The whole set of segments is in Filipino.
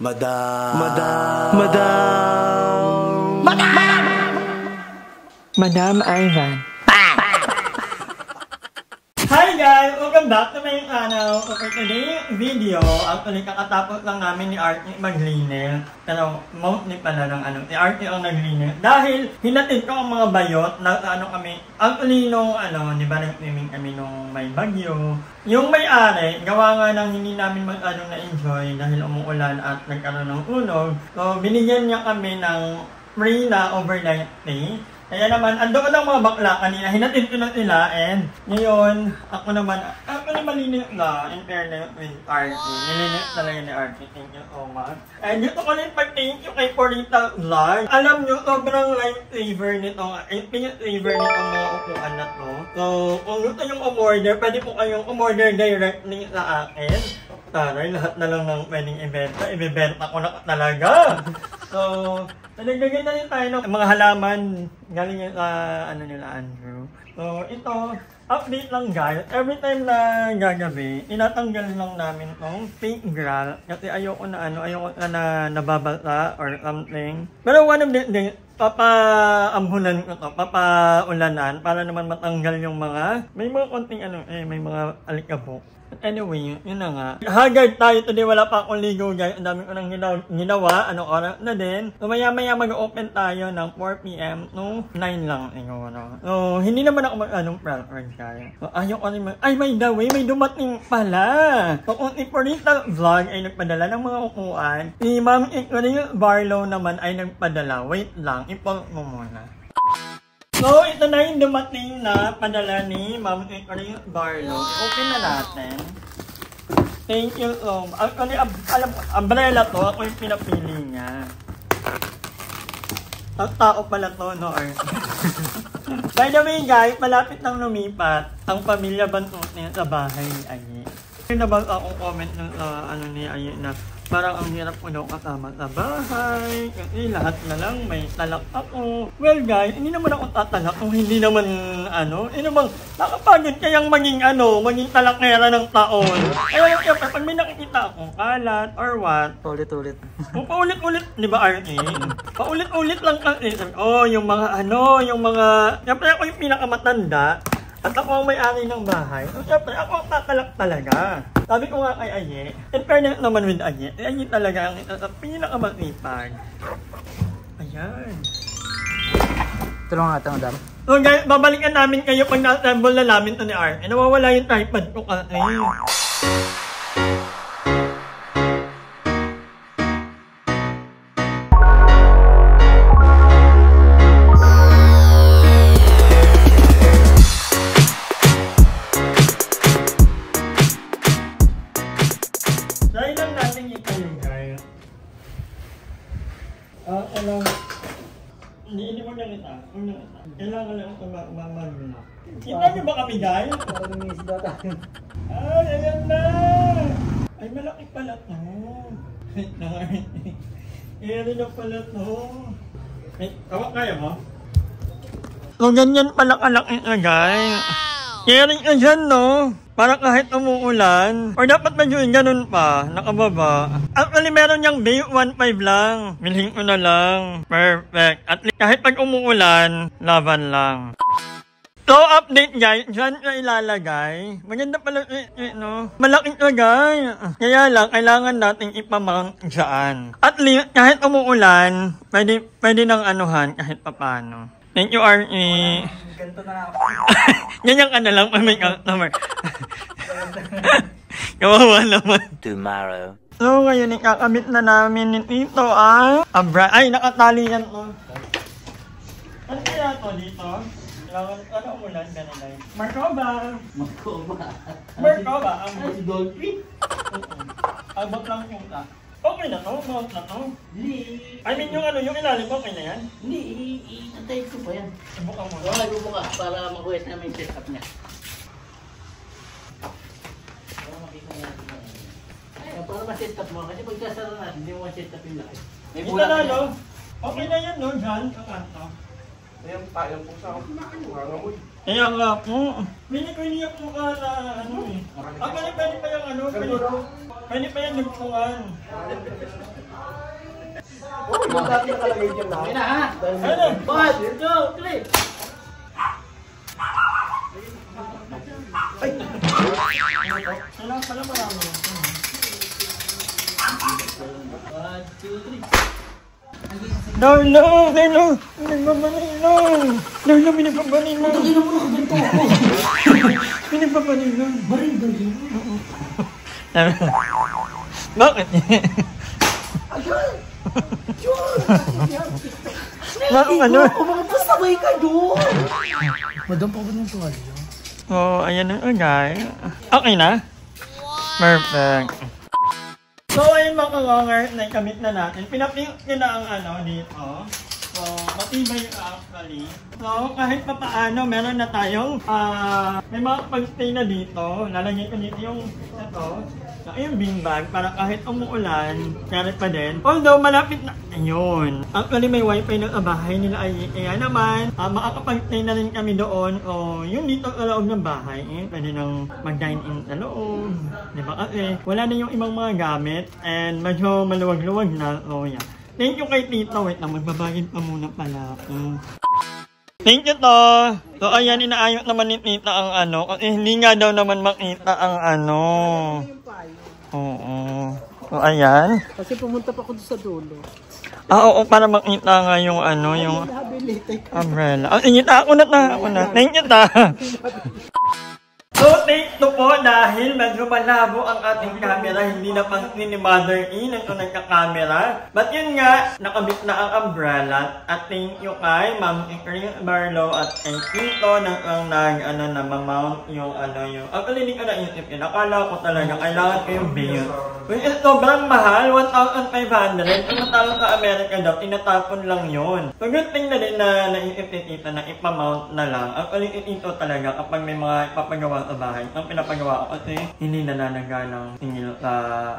Madam Ivan. Hi guys! Welcome back to my channel. So for today's video, actually kakatapos lang namin ni Artie maglinis. Pero mostly pala ng ni Artie ang naglinis. Dahil hinatid ko ang mga bayot na kami. Actually di ba nag-swimming kami nung may bagyo. Yung may-ari, gawa nga ng hindi namin na-enjoy dahil umuulan at nagkaroon ng unog. So binigyan niya kami ng free na overnight stay. Kaya naman, ando ko ng mga bakla kanina, hinatid ko na sila, and ngayon, ako naman nilinis na, in fairness with Artie. Nilinis talaga ni Artie, thank you so much. And gusto ko rin pag-thank you kay Purita Vlog. Alam nyo, sobrang lifesaver nitong mga upuan na to. So, kung gusto nyo umorder, pwede po kayong umorder directly sa akin. Taray, lahat na lang ng pwedeng ibebenta ko na talaga. So, nagdagay na rin tayo ng mga halaman galing sa nila Andrew. So ito, update lang guys. Every time na gagabi, inatanggal lang namin tong fake grass kasi ayoko na nababasa or something. Pero one of the days, papaambunan ko to, papaulanan para naman matanggal yung may mga konting may mga alikabok. Anyway, yun na nga. Haggard tayo today, wala pa akong ligo guys. Ang dami ko nang ginawa, oras na din. So maya-maya mag-open tayo ng 4 PM no 9 lang siguro. So hindi naman ako preference guys. So ayoko rin by the way, may dumating pala. So kung si Purita Vlog ay nagpadala ng mga upuan, si Ma'am Ikaria Barlow naman ay nagpadala. Wait lang, i-pause mo muna. So, ito na yung dumating na padala ni Ma'am Ikaria Barlow. I-open na natin. Thank you so much. Actually, umbrella to. Ako yung pinapili niya. Tao pala to, no? By the way, guys, malapit nang lumipat ang pamilya Bantot niya sa bahay ni Ayi. May nabag akong comment ng ni Ayi na parang ang hirap ko daw kasama sa bahay kasi lahat na lang may talak ako. Well guys, hindi naman ako tatalak kung hindi naman nakapagod kayang maging talakera ng taon. Kaya siyempre, pag may nakikita akong kalat or what, Ulit-ulit. paulit-ulit, di ba Artie? Paulit-ulit lang kasi. Yung mga, siyempre ako yung pinakamatanda. At ako ang may-ari ng bahay. So, syempre, ako ang tatalak talaga. Sabi ko nga kay Aye, in fairness naman with Aye, Aye talaga ang isa sa pinakamasipag. Ayan. Tulungan natin, madam. So guys, babalikan namin kayo pag na-assemble na namin ito ni Artie. Nawawala yung tripod ko kasi. Hindi mo lang ita. Kailangan lang ito mamagina. Kita niyo ba kami guys? Ay, ayan na! Ay, malaki pala to. Eri na pala to. Kaya mo? So, ganyan pala kalaki na guys. Eri ka dyan, no? Para kahit umuulan, or dapat medyo ganun pa, nakababa. Actually, meron niyang day 1.5 lang. Bilhin ko na lang. Perfect. At kahit pag umuulan, laban lang. So, update guys, dyan na ilalagay. Maganda pala, no? Malaki to guys. Kaya lang, kailangan natin ipamount dyan. At least, kahit umuulan, pwede nang kahit papano. Thank you, Artie. Ganito na ako. Ganyan ka na lang, may customer. Kawawa naman. Tomorrow. So, ngayon ikakamit na namin ni Tito ay, nakatali yan to. Ano kaya to dito? Kailangan, umulan, ganun lang. Markova! Ang dolphin? Abot lang yung ta. Okay na to? Mount na to? I mean, yung ilalim, okay na yan? Hindi, i-type ko pa yan. Subukan mo. Wala bubuka para makuha namin yung setup niya. Para ma-setup mo, kasi pagkasara natin, hindi mo ma-setup yung laki. May bulan na, no? Okay na yan, no? Diyan, sa kanto. Ayan, tayo po sa nangangamoy. Kaya nga po. Pinipiniyak mo ka na pwede pa yung pwede pa yan nagpungan. Yung dati nakalagay dyan na. Okay na ha? Ano? 1, 2, 3. Kailangan pala marami. 1, 2, 3. Darla! Darla! Pinagpapanilan! Darla, pinagpapanilan! Pinagpapanilan! Baril. Bakit? Bakit ano? Magpasabay ka doon! Madam pa ba ng tuwalya? Oh, ayan na, guys. Okay na? Perfect. So, ayun mga kalongar, na-commit na natin. Pinapink nyo na ang ano dito. So, matibay actually. So, kahit pa paano, meron na tayong, may mga pag-stay na dito. Lalagay ko dito yung, ito, yung beanbag para kahit umuulan, kaya pa din. Although, malapit na, ayun. Actually, may wifi ng bahay nila ay, kaya naman, makakapag-stay na rin kami doon. O, yun dito sa loob ng bahay, pwede nang mag-dine-in sa loob. Diba? Kasi, wala na yung ibang mga gamit, and medyo maluwag-luwag na. So, yeah. Thank you kay Tito. Wait lang, magbabayad pa muna pala ako. Thank you to. So, ayan, inaayot naman ni Tita ang ano. Kasi hindi nga daw naman makita ang ano. Oo. So, ayan. Kasi pumunta pa ako doon sa dulo. Oo, para makita nga yung ano, yung umbrella. Ingita ako na. Thank you ta. So, take to po dahil medyo malabo ang ating camera, hindi na pang ni Mother E nang nagka-camera. But yun nga, nakabit na ang umbrella. At thank you kay Ma'am Ikring Barlow at kay Tito nang nag-mount yung yung... Actually, hindi ko naisip yun. Akala ko talaga, kailangan ko yung bill. Which is sobrang mahal, 1,500. Kung natawag sa Amerika daw, tinatapon lang yun. So, good thing na din na naisip ni Tita na ipamount na lang. Actually, ito talaga kapag may mga ipapagawa sa bahay. Ang pinapagawa ko kasi hindi nananaga ng tingil sa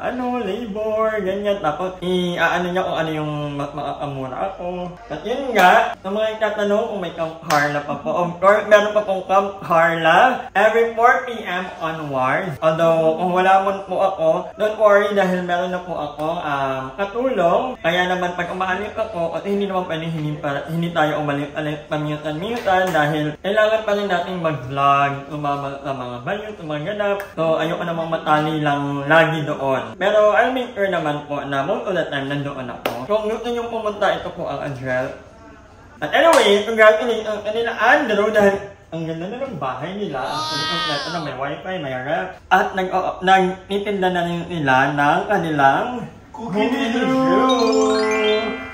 labor, ganyan. Tapos i-ano niya kung ano yung makakamura ako. At yun nga, sa mga itatanong kung may Camp Harla pa po. Of course, meron pa pong Camp Harla every 4 p.m. onwards. Although, kung wala mo po ako, don't worry dahil meron na po ako katulong. Kaya naman pag umaalit ako, kasi hindi naman pwede hindi tayo umalit-alit paminsan-minsan dahil kailangan pa rin natin mag-vlog, sa mga bayo, sa mga ganap. So, ayoko namang matali lang lagi doon. Pero, I'll make sure naman po na most of the time nandoon ako. Kung gusto nyo pumunta, ito po ang address. At anyway, congratulations kanila Andrew dahil ang ganda na ng bahay nila. Ang kompleto na may wifi, may ref. At nagtitinda na rin nila ng kanilang Cookie Drew!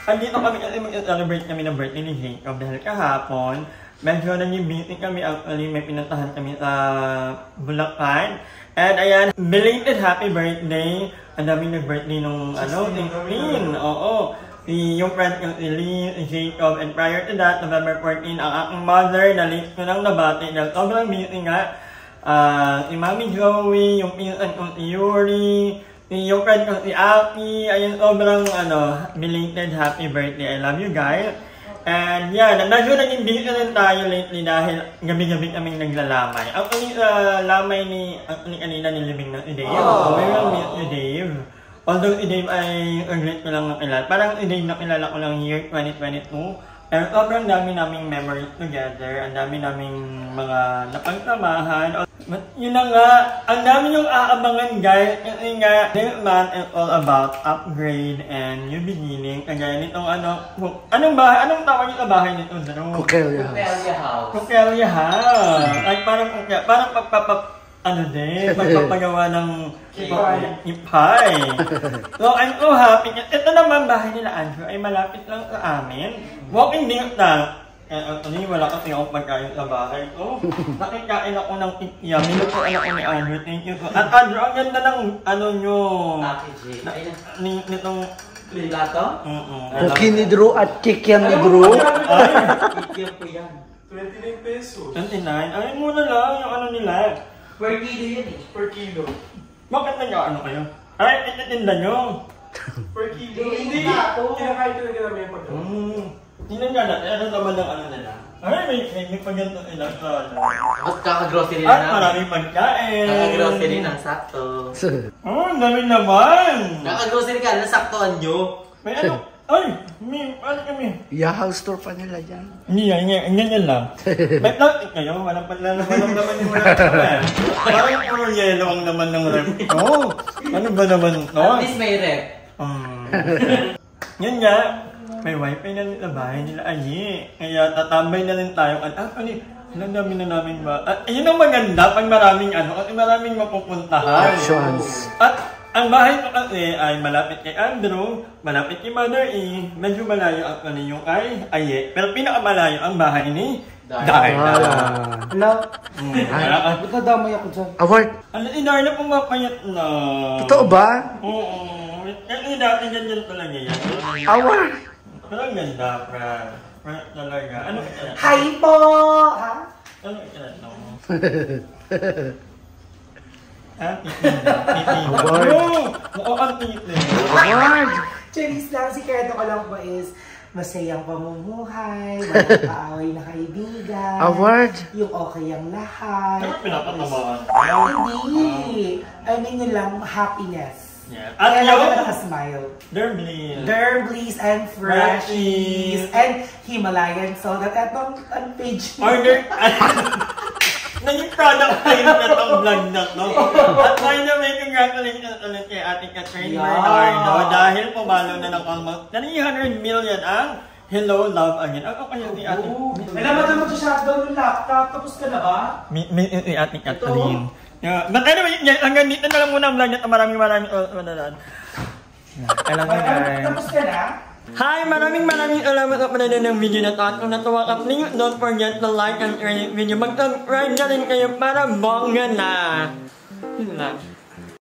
Andito kami kasi mag-celebrate kami ng birthday ni Jacob dahil kahapon medyo nag-meeting kami, actually may pinuntahan kami sa Bulacan. And ayan, belated happy birthday. Ang daming nag-birthday nung 16. Oo. Yung friend ko si Lee, si Jacob. And prior to that, November 14, ang aking mother, na-late ko lang nabati. Dahil sobrang busy nga. Si Mami Joey, yung pinsan ko si Yuri, yung friend ko si Aki. Ayun, sobrang belated happy birthday. I love you guys. And yeah, medyo naging busy rin tayo lately dahil gabi-gabi kaming naglalamay. Actually, lamay kanina nilibing na si Dave. We will meet you, Dave. Although si Dave ay great ko lang nakilala. Parang si Dave nakilala ko lang year 2022. Pero sobrang dami naming memories together. Ang dami naming mga napagsamahan. Yun na nga, ang dami yung aabangan guys. Kasi nga, this month is all about upgrade and new beginning. Kagaya nitong anong tawag yung bahay nito? Coquelia House. Coquelia House. Ay parang magpapagawa ng ipay. So, I'm so happy. Ito naman bahay nila Andrew ay malapit lang sa amin. Walking distance. Actually, wala kasi akong pagkain sa bahay ko. Nakikain ako ng tikya. Minutuan ako ni Andrew. Thank you. At Andrew, ang ganda ng nyo. Nitong Plato? Cookie ni Drew at kikiam ni Drew. Kikiam ko yan. 29 pesos. 29? Ay, muna lang yung nila. Per kilo yan eh. Per kilo. Bakit kayo? Ay, ititinda nyo. Per kilo. Hindi. Kinakain talaga namin yung pagkain. Tingnan nga natin, ano naman ang nila? Ay, may pagganto ilang At kaka-grocery at na. maraming pagkain. Kaka-grocery na, sakto. Oh, ang dami naman. Kaka-grocery ka na, saktoan nyo. May Ay! Mi, ano kami? Yahaw store pa nila dyan. Hindi yan, ganyan lang. Ba't lang, kayo, walang naman yung rep ko eh. Parang puro yelo ang naman ng rep ko. Ano ba naman ito? At least may rep. Yan nga, may wifi na nila bahay nila Ayi. Kaya tatambay na rin tayo. Ilang dami na namin ba? Ayun ang maganda pag maraming maraming mapupuntahan. Options. At ang bahay ko kasi ay malapit kay Andrew, malapit kay Mother E, medyo malayo ang yung kay Aye. Pero pinakamalayo ang bahay ni Darla. Hello? Ba't nadamay ako dyan? Award? Darla pumapayat na. Totoo ba? Oo. Kasi dati ganyan talaga yan. Award? Pero ang ganda, Fran. Fran talaga. Ano ka? Hi po! Ha? Ano ka? Award! Mukhang titin. Award! Charis lang, si Keto ko lang po is masayang pamumuhay, walang kaaway na kaibigan. Award! Yung okay ang lahat. Ano pinapatamaan? Hindi. I mean yun lang, happiness. Yeah. Kaya At lang ako yun, nakasmile. Derblin. Derblies and Freshies and Himalayan soda. Etong ang page niya. Order. Naging product tayo na itong vlog na to. At by the way, congratulations ulit kay Ate Catherine Bernardo dahil pumalo na ng almost 300 million ang Hello Love Again. Ako kaya ni Ate. Kailangan mo mag-shutdown yung laptop. Tapos ka na ba? May Ate Catherine. But anyway, hanggang dito na lang muna ang vlog na ito. Maraming manonood. Alam mo guys. Tapos ka na? Hi! Maraming salamat sa panonood ng video na ito. At kung natuwa ka, please don't forget to like and share the video. Mag-subscribe na rin kayo para bongga na. Yun lang.